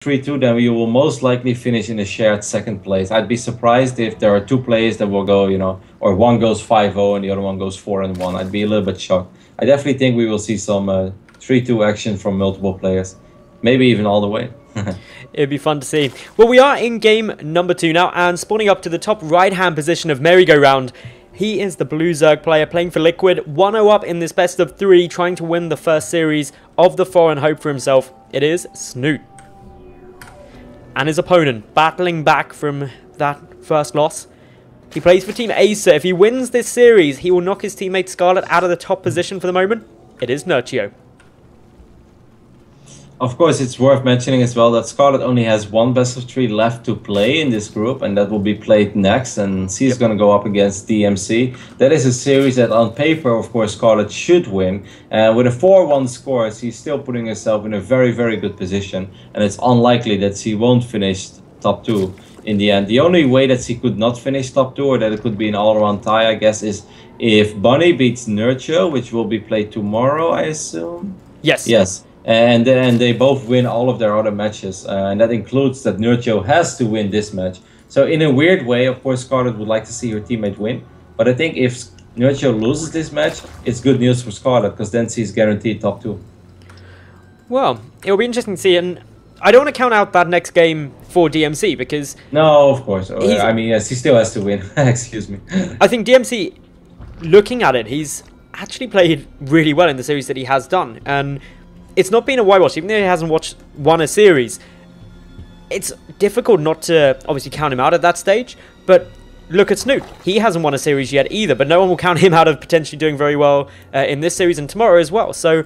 3-2, then we will most likely finish in a shared second place. I'd be surprised if there are two players that will go, you know, or one goes 5-0 and the other one goes 4-1. I'd be a little bit shocked. I definitely think we will see some 3-2 action from multiple players. Maybe even all the way. It'd be fun to see. Well, we are in game number 2 now, and spawning up to the top right-hand position of merry-go-round. He is the blue ZerG player playing for Liquid, 1-0 up in this best of 3, trying to win the first series of the foreign hope for himself. It is Snute. And his opponent battling back from that first loss. He plays for Team Acer. If he wins this series, he will knock his teammate Scarlet out of the top position for the moment. It is Nerchio. Of course, it's worth mentioning as well that Scarlet only has one best of 3 left to play in this group, and that will be played next, and she's going to go up against DMC. That is a series that on paper, of course, Scarlet should win. With a 4-1 score, she's still putting herself in a very, very good position, and it's unlikely that she won't finish top 2 in the end. The only way that she could not finish top 2, or that it could be an all-around tie, I guess, is if Bunny beats Nerchio, which will be played tomorrow, I assume? Yes. Yes. And then they both win all of their other matches, and that includes that Nerchio has to win this match. So in a weird way, of course, Scarlet would like to see her teammate win, but I think if Nerchio loses this match, it's good news for Scarlet, because then she's guaranteed top 2. Well, it'll be interesting to see, and I don't want to count out that next game for DMC, because... No, of course. I mean, yes, he still has to win. Excuse me. I think DMC, looking at it, he's actually played really well in the series that he has done, and... It's not been a whitewash, even though he hasn't won a series. It's difficult not to obviously count him out at that stage, but look at Snute. He hasn't won a series yet either, but no one will count him out of potentially doing very well in this series and tomorrow as well. So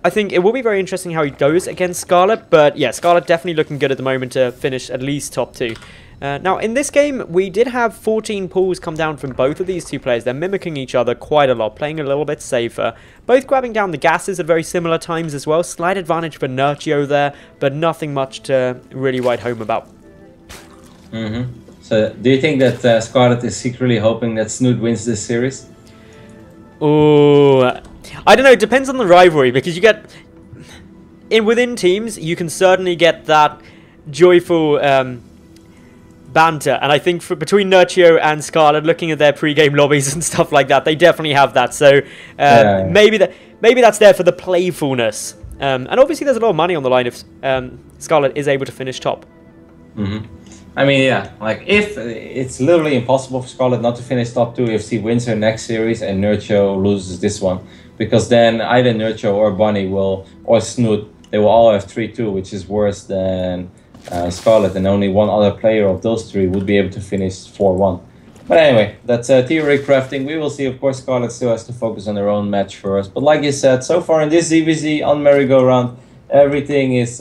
I think it will be very interesting how he goes against Scarlet, but yeah, Scarlet definitely looking good at the moment to finish at least top 2. Now, in this game, we did have 14 pulls come down from both of these two players. They're mimicking each other quite a lot, playing a little bit safer. Both grabbing down the gases at very similar times as well. Slight advantage for Nerchio there, but nothing much to really write home about. So, do you think that Scarlet is secretly hoping that Snute wins this series? Oh, I don't know. It depends on the rivalry, because you get... within teams, you can certainly get that joyful... banter, and I think between Nerchio and Scarlet, looking at their pre-game lobbies and stuff like that, they definitely have that. So maybe that's there for the playfulness. And obviously, there's a lot of money on the line if Scarlet is able to finish top. I mean, yeah, like if it's literally impossible for Scarlet not to finish top 2 if she wins her next series and Nerchio loses this one, because then either Nerchio or Bunny or Snute, they will all have 3-2, which is worse than. Scarlet, and only one other player of those 3 would be able to finish 4-1. But anyway, that's theory crafting. We will see. Of course, Scarlet still has to focus on her own match first. But like you said, so far in this ZvZ on merry-go-round, everything is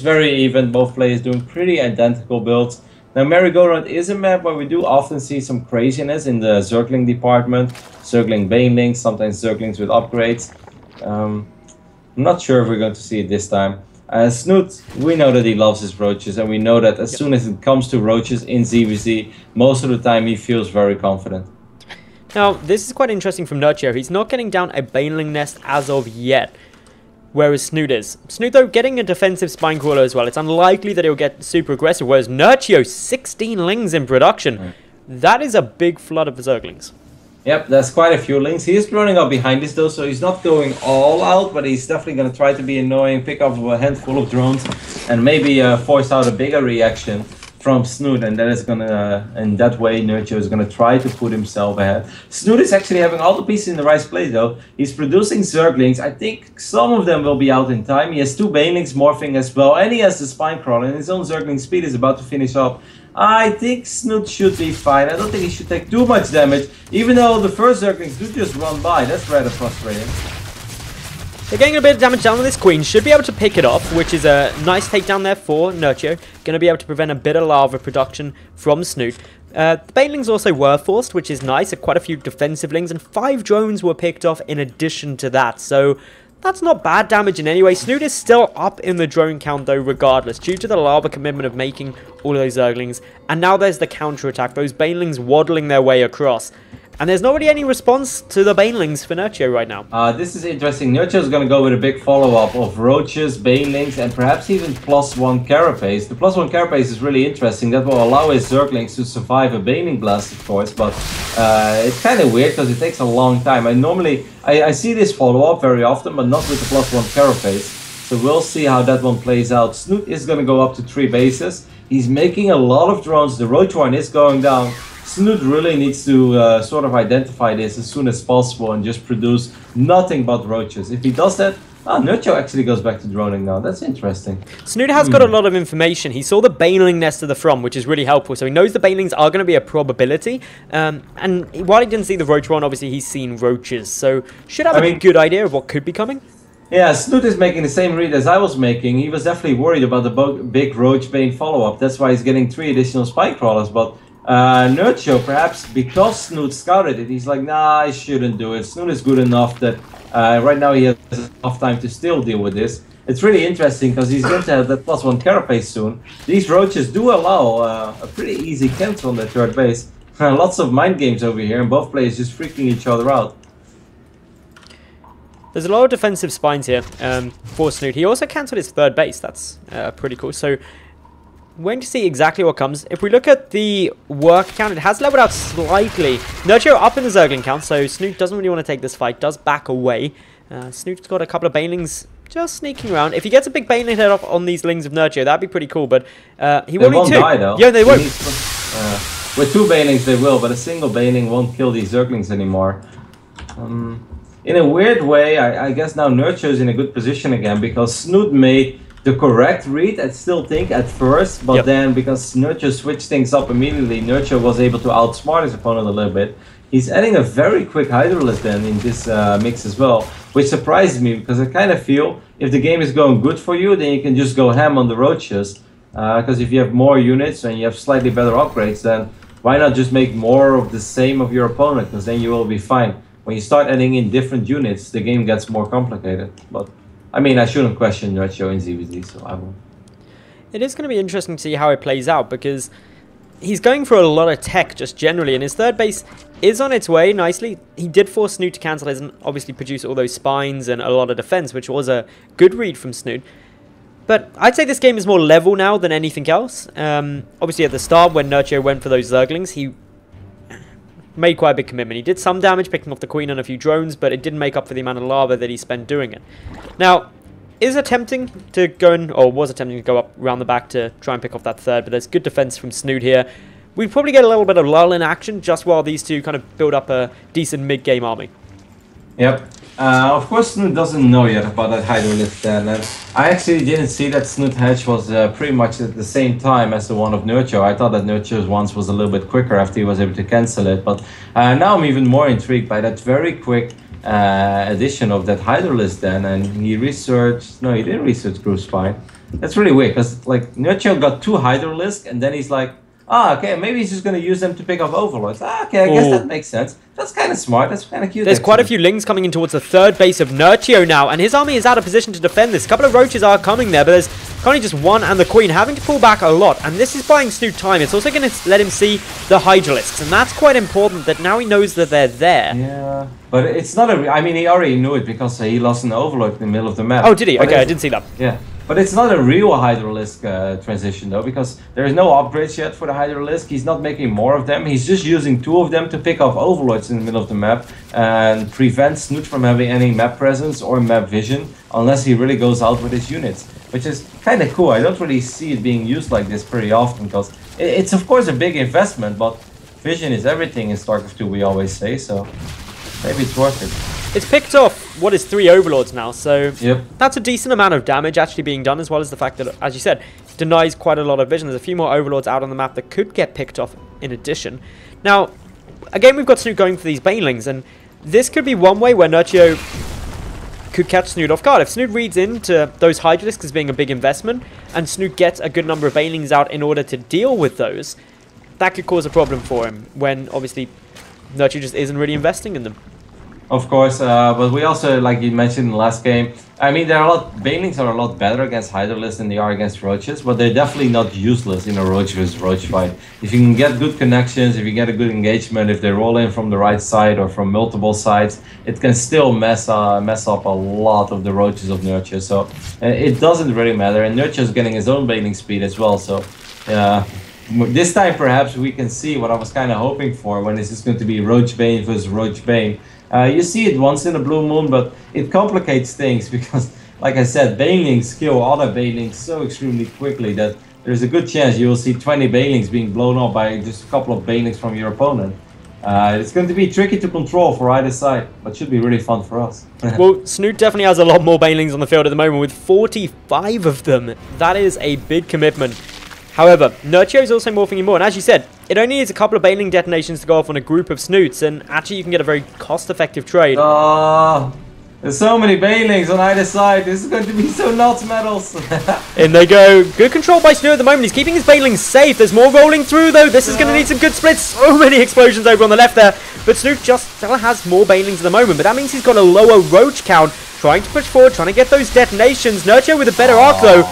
very even. Both players doing pretty identical builds. Now, merry-go-round is a map where we do often see some craziness in the Zergling department. Zergling banelings, sometimes Zerglings with upgrades. I'm not sure if we're going to see it this time. Snute, we know that he loves his roaches, and we know that as soon as it comes to roaches in ZvZ, most of the time he feels very confident. Now, this is quite interesting from Nerchio. He's not getting down a baneling nest as of yet, whereas Snute is. Snute, though, getting a defensive spine crawler as well. It's unlikely that he'll get super aggressive, whereas Nerchio, 16 lings in production. That is a big flood of the Zerglings. Yep, that's quite a few links. He is running up behind this though, so he's not going all out, but he's definitely going to try to be annoying, pick up a handful of drones, and maybe force out a bigger reaction from Snute, and that is going to, in that way, Nerchio is going to try to put himself ahead. Snute is actually having all the pieces in the right place though. He's producing Zerglings. I think some of them will be out in time. He has 2 banelings morphing as well, and he has the spine crawler, and his own Zergling speed is about to finish up. I think Snute should be fine. I don't think he should take too much damage, even though the first Zerglings do just run by. That's rather frustrating. They're getting a bit of damage down on this queen. Should be able to pick it off, which is a nice takedown there for Nerchio. Going to be able to prevent a bit of lava production from Snute. The banelings also were forced, which is nice. Quite a few defensive lings, and 5 drones were picked off in addition to that. So that's not bad damage in any way. Snute is still up in the drone count though regardless, due to the lava commitment of making all of those Zerglings. And now there's the counter attack, those banelings waddling their way across. And there's not really any response to the banelings for Nerchio right now. This is interesting. Nerchio is going to go with a big follow-up of roaches, banelings, and perhaps even +1 carapace. The +1 carapace is really interesting. That will allow his zerglings to survive a baneling blast, of course, but it's kind of weird because it takes a long time. I see this follow-up very often, but not with the +1 carapace. So we'll see how that one plays out. Snute is going to go up to 3 bases. He's making a lot of drones. The roach one is going down. Snute really needs to sort of identify this as soon as possible and just produce nothing but roaches. If he does that, Nerchio actually goes back to droning now. That's interesting. Snute has got a lot of information. He saw the baneling nest to the front, which is really helpful. So he knows the banelings are going to be a probability. And while he didn't see the roach one, obviously he's seen roaches. So should have a good idea of what could be coming. Yeah, Snute is making the same read as I was making. He was definitely worried about the big roach bane follow-up. That's why he's getting 3 additional spike crawlers. But Nerchio, perhaps because Snute scouted it, he's like, nah, I shouldn't do it. Snute is good enough that right now he has enough time to still deal with this. It's really interesting because he's going to have that +1 carapace soon. These roaches do allow a pretty easy cancel on that 3rd base. Lots of mind games over here, and both players just freaking each other out. There's a lot of defensive spines here for Snute. He also cancelled his 3rd base. That's pretty cool. So we're going to see exactly what comes. If we look at the work count, it has leveled out slightly. Nerchio up in the zergling count, so Snute doesn't really want to take this fight, does back away. Snute's got a couple of banelings just sneaking around. If he gets a big baneling head off on these lings of Nerchio, that'd be pretty cool, but he won't need 2. Die, though. Yeah, they won't. With 2 banelings they will, but a single baneling won't kill these zerglings anymore. In a weird way, I guess now Nerchio is in a good position again, because Snute made the correct read, I still think, at first, but then because Nerchio switched things up immediately, Nerchio was able to outsmart his opponent a little bit. He's adding a very quick Hydralisk then in this mix as well, which surprises me, because I kind of feel if the game is going good for you, then you can just go ham on the roaches, because if you have more units and you have slightly better upgrades, then why not just make more of the same of your opponent, because then you will be fine. When you start adding in different units, the game gets more complicated. But I mean, I shouldn't question Nerchio in ZvZ, so I won't. It is going to be interesting to see how it plays out, because he's going for a lot of tech just generally, and his 3rd base is on its way nicely. He did force Snute to cancel his and obviously produce all those spines and a lot of defense, which was a good read from Snute. But I'd say this game is more level now than anything else. Obviously at the start when Nerchio went for those zerglings, he made quite a big commitment. He did some damage picking off the queen on a few drones, but it didn't make up for the amount of lava that he spent doing it. Now, is attempting to go in, or was attempting to go up around the back to try and pick off that 3rd, but there's good defense from Snute here. We'd probably get a little bit of lull in action just while these two kind of build up a decent mid-game army. Yep. Of course, Snute doesn't know yet about that Hydralisk then. I actually didn't see that Snute hatch was pretty much at the same time as the one of Nerchio. I thought that Nerchio's once was a little bit quicker after he was able to cancel it. But now I'm even more intrigued by that very quick addition of that Hydralisk then. And he researched... No, he didn't research Groove Spine. That's really weird, because like Nerchio got 2 Hydralisk and then he's like, okay, maybe he's just going to use them to pick up overlords. Okay, I guess that makes sense. That's kind of smart. That's kind of cute. There's quite a few lings coming in towards the 3rd base of Nerchio now, and his army is out of position to defend this. A couple of roaches are coming there, but there's currently just 1 and the queen having to pull back a lot, and this is buying Snute time. It's also going to let him see the Hydralisks, and that's quite important that now he knows that they're there. Yeah, but it's not a... I mean, he already knew it because he lost an overlord in the middle of the map. Oh, did he? Okay, I didn't see that. Yeah. But it's not a real Hydralisk transition though, because there is no upgrades yet for the Hydralisk. He's not making more of them. He's just using 2 of them to pick off overlords in the middle of the map and prevent Snute from having any map presence or map vision unless he really goes out with his units, which is kind of cool. I don't really see it being used like this pretty often, because it's of course a big investment, but vision is everything in Starcraft 2, we always say, so maybe it's worth it. It's picked off what is 3 overlords now, so that's a decent amount of damage actually being done, as well as the fact that, as you said, it denies quite a lot of vision. There's a few more overlords out on the map that could get picked off in addition. Now, again, we've got Snute going for these banelings, and this could be one way where Nerchio could catch Snute off guard. If Snute reads into those Hydralisks as being a big investment, and Snute gets a good number of banelings out in order to deal with those, that could cause a problem for him when, obviously, Nerchio just isn't really investing in them. Of course, but we also, like you mentioned in the last game, I mean, banelings are a lot better against Hydralisks than they are against roaches, but they're definitely not useless in a roach versus roach fight. If you can get good connections, if you get a good engagement, if they roll in from the right side or from multiple sides, it can still mess up a lot of the roaches of Nerchio. So it doesn't really matter, and Nerchio is getting his own baneling speed as well. So this time perhaps we can see what I was kind of hoping for when this is going to be Roach Bane versus Roach Bane. You see it once in a blue moon, but it complicates things because, like I said, banelings kill other banelings so extremely quickly that there's a good chance you will see 20 banelings being blown up by just a couple of banelings from your opponent. It's going to be tricky to control for either side, but should be really fun for us. Well, Snute definitely has a lot more banelings on the field at the moment with 45 of them. That is a big commitment. However, Nerchio is also morphing in more, and as you said, it only needs a couple of baneling detonations to go off on a group of Snutes, and actually you can get a very cost-effective trade. There's so many banelings on either side. This is going to be so nuts, medals. In they go. Good control by Snute at the moment. He's keeping his banelings safe. There's more rolling through, though. This is going to need some good splits. So many explosions over on the left there. But Snute just still has more banelings at the moment, but that means he's got a lower roach count. Trying to push forward, trying to get those detonations. Nerchio with a better arc, though.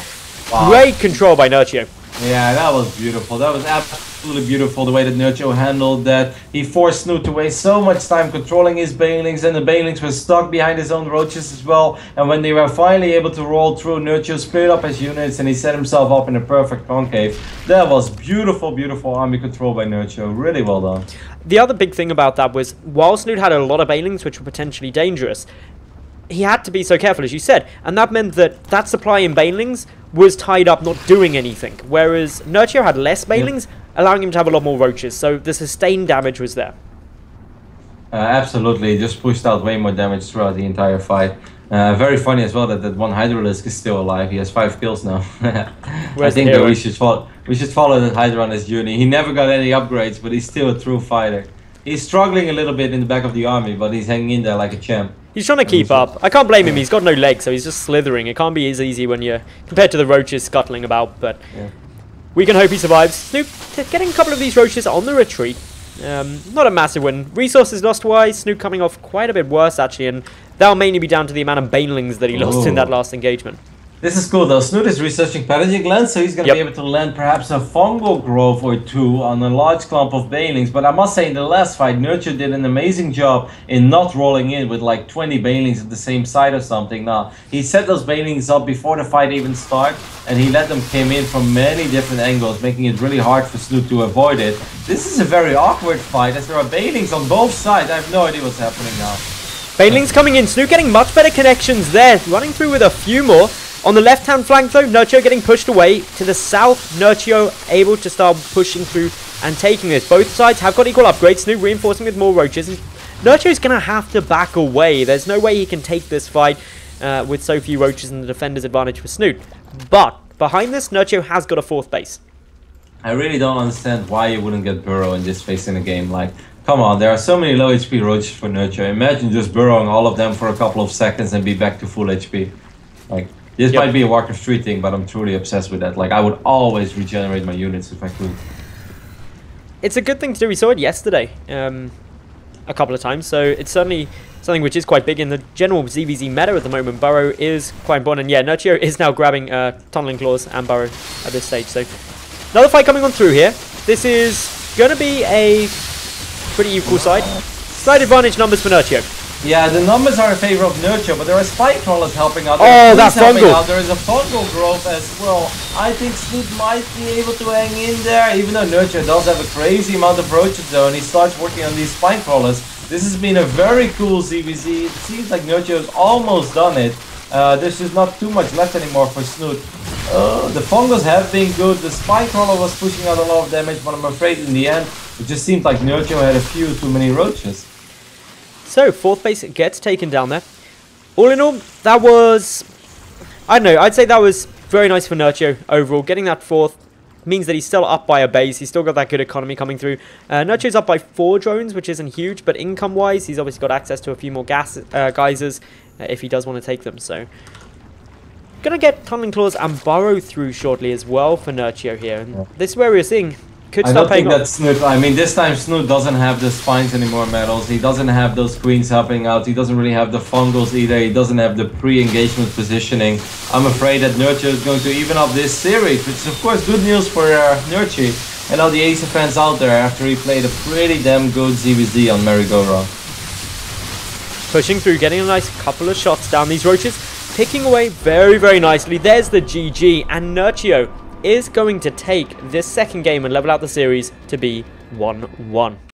Wow. Great control by Nerchio. Yeah, that was beautiful. That was absolutely beautiful, the way that Nerchio handled that. He forced Snute to waste so much time controlling his banelings, and the banelings were stuck behind his own roaches as well. And when they were finally able to roll through, Nerchio split up his units and he set himself up in a perfect concave. That was beautiful, beautiful army control by Nerchio. Really well done. The other big thing about that was, while Snute had a lot of banelings which were potentially dangerous, he had to be so careful, as you said, and that meant that that supply in banelings was tied up not doing anything, whereas Nerchio had less banelings, allowing him to have a lot more roaches, so the sustained damage was there. Absolutely, just pushed out way more damage throughout the entire fight. Very funny as well that that one Hydralisk is still alive. He has 5 kills now. I think that we should follow that Hydra on his journey. He never got any upgrades, but he's still a true fighter. He's struggling a little bit in the back of the army, but he's hanging in there like a champ. He's trying to keep up. I can't blame him. He's got no legs, so he's just slithering. It can't be as easy when you're compared to the roaches scuttling about, but we can hope he survives. Snute getting a couple of these roaches on the retreat. Not a massive win. Resources lost-wise, Snute coming off quite a bit worse, actually, and that'll mainly be down to the amount of banelings that he lost in that last engagement. This is cool though. Snute is researching pathogen glands, so he's going to be able to land perhaps a fungal growth or two on a large clump of banelings. But I must say, in the last fight, Nerchio did an amazing job in not rolling in with like 20 banelings at the same side or something. Now, he set those banelings up before the fight even started, and he let them come in from many different angles, making it really hard for Snute to avoid it. This is a very awkward fight, as there are banelings on both sides. I have no idea what's happening now. Banelings coming in. Snute getting much better connections there, running through with a few more. On the left-hand flank, though, Nerchio getting pushed away. To the south, Nerchio able to start pushing through and taking this. Both sides have got equal upgrades. Snute reinforcing with more roaches. And Nerchio's going to have to back away. There's no way he can take this fight with so few roaches and the defender's advantage for Snute. But behind this, Nerchio has got a 4th base. I really don't understand why you wouldn't get Burrow in this phase in a game. Like, come on, there are so many low HP roaches for Nerchio. Imagine just burrowing all of them for a couple of seconds and be back to full HP. Like, this might be a Warcraft 3 thing, but I'm truly obsessed with that. Like, I would always regenerate my units if I could. It's a good thing to do. We saw it yesterday a couple of times, so it's certainly something which is quite big in the general ZvZ meta at the moment. Burrow is quite important, and yeah, Nerchio is now grabbing Tunneling Claws and Burrow at this stage. So another fight coming on through here. This is going to be a pretty equal side. Slight advantage numbers for Nerchio. Yeah, the numbers are in favor of Nerchio, but there are spike crawlers helping out. Oh, that fungal! There is a fungal growth as well. I think Snute might be able to hang in there, even though Nerchio does have a crazy amount of roaches though, and he starts working on these spike crawlers. This has been a very cool ZvZ. It seems like Nerchio has almost done it. There's just not too much left anymore for Snute. The fungals have been good. The spike crawler was pushing out a lot of damage, but I'm afraid in the end, it just seemed like Nerchio had a few too many roaches. So, 4th base gets taken down there. All in all, that was... I don't know, I'd say that was very nice for Nerchio overall. Getting that 4th means that he's still up by a base. He's still got that good economy coming through. Nerchio's up by 4 drones, which isn't huge, but income-wise, he's obviously got access to a few more geysers if he does want to take them. So, gonna get Tunneling Claws and Burrow through shortly as well for Nerchio here. And this is where we're seeing could I start don't think paying off. that Snute, I mean, this time Snute doesn't have the spines anymore medals. He doesn't have those queens helping out. He doesn't really have the fungals either. He doesn't have the pre-engagement positioning. I'm afraid that Nerchio is going to even up this series, which is of course good news for Nerchio and all the Acer fans out there after he played a pretty damn good ZvZ on merry-go-round. Pushing through, getting a nice couple of shots down these roaches, picking away very, very nicely. There's the GG, and Nerchio is going to take this second game and level out the series to be 1-1.